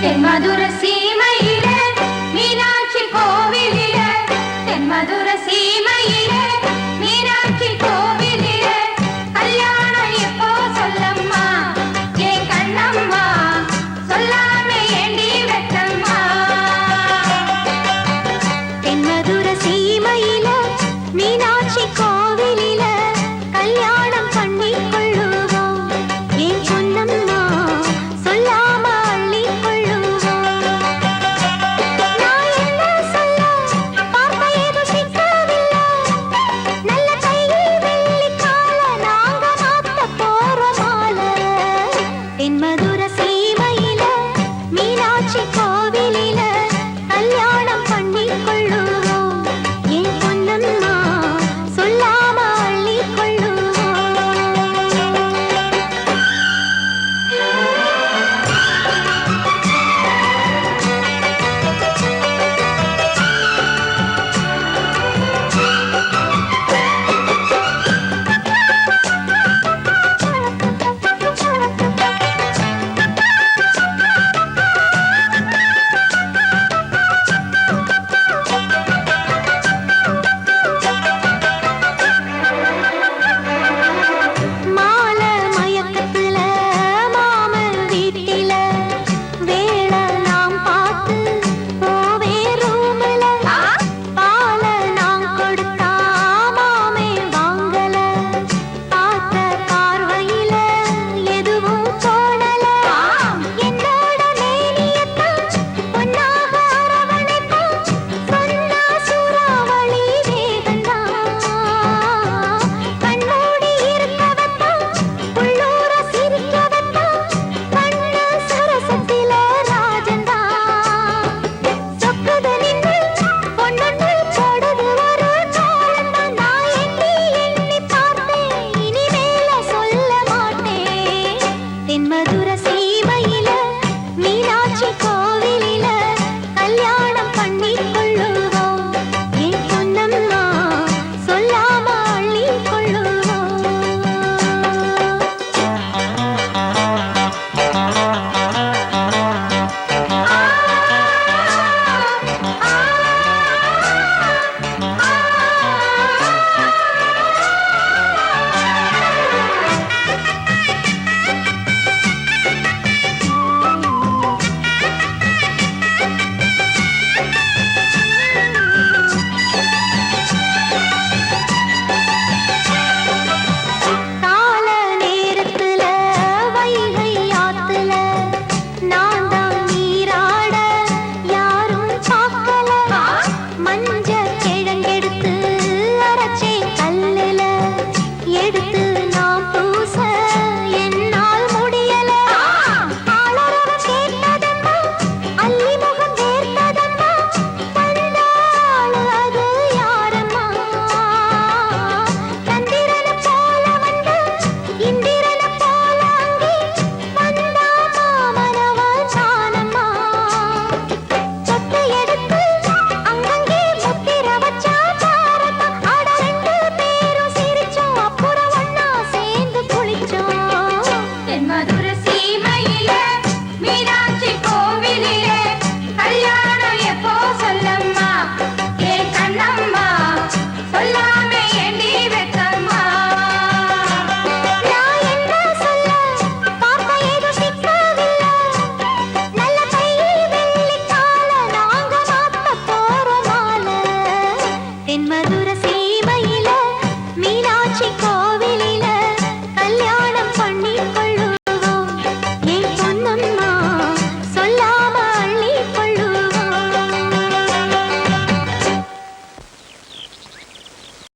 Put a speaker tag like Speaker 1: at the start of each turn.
Speaker 1: தென்மதுர சீமையில மீனாட்சி கோவிலில தென்மதுர சீமையில மீனாட்சி கோவிலில கல்யாணம் எப்போ சொல்லம்மா ஏன் கண்ணம்மா சொல்லாம ஏண்டி வெட்டம்மா தென்மதுர சீமையில மீனாட்சி கோவிலில கல்யாணம் பண்ணி கொள்ளுவோம் ஏன் சொன்னம்மா சொல்லாம அள்ளி கொள்ளுவோம் நான் என்ன சொல்ல பார்க்க ஏதும் சிக்கவில்லை நல்ல கையில் வெள்ளி கால நாங்க மாத்த போறோம் மாலை தென்மதுர சீமையில மீனாட்சி கோவிலில கல்யாணம் பண்ணி கொள்ளுவோம் ஏன் சொன்னம்மா சொல்லாம அள்ளி கொள்ளுவோம் மால மயக்கத்துல மாமன் வீட்டில வேளை நாம் பார்த்து போவே ரூம்ல பால நான் கொடுத்தா மாமே வாங்கல பார்த்த பார்வையில எதுவும் தோணல என்னோட மேனியத்தான் பொன்னாக அரவணைத்தான் சொன்னா சூறாவளி வேகந்தான் கண்மூடி இருக்கவத்தான் உள்ளூர சிரிக்கவத்தான் கண்ண சரசத்தில ராஜந்தான் சொக்குது நின்று பொன்னொன்று போடுது ஒரு காலந்தான் நான் எண்ணி எண்ணி பார்த்தேன் இனிமேல சொல்ல மாட்டேன் தென்மதுர சீமையில மீனாட்சி கோவிலில கல்யாணம் பண்ணி கொள்ளுவோம் ஏன் சொன்னம்மா சொல்லாம அள்ளி கொள்ளுவோம் கால நேரத்துல வைகை ஆத்துல நான் தான் நீராட யாரும் பார்க்கல மஞ்ச கிழங்கெடுத்து அரைச்சே கல்லுல எடுத்து நான் பூச என்னால் முடியல ஆளரவ கேட்டதம்மா அள்ளி முகம் வேர்த்ததம்மா வந்தாள் அது யாரம்மா சந்திரனை போல வந்து இந்திரனை போல அங்கே வந்தா மாமனவள் தானம்மா சொத்தை எடுத்து அங்கங்கே முத்திர வச்சா பாரம்மா அட ரெண்டு பேரும் சிரிச்சோம் அப்புறம் ஒண்ணா சேர்ந்து குளிச்சோம் தென்மதுர சீமையில மீனாட்சி கோவிலில கல்யாணம் எப்போ சொல்லம்மா ஏன் கண்ணம்மா சொல்லாம ஏண்டி வெட்டம்மா நான் என்ன சொல்ல பார்க்க ஏதும் சிக்கவில்லை நல்ல கையில் வெள்ளி கால நாங்க மாத்த போறோம் மாலை தென்மதுர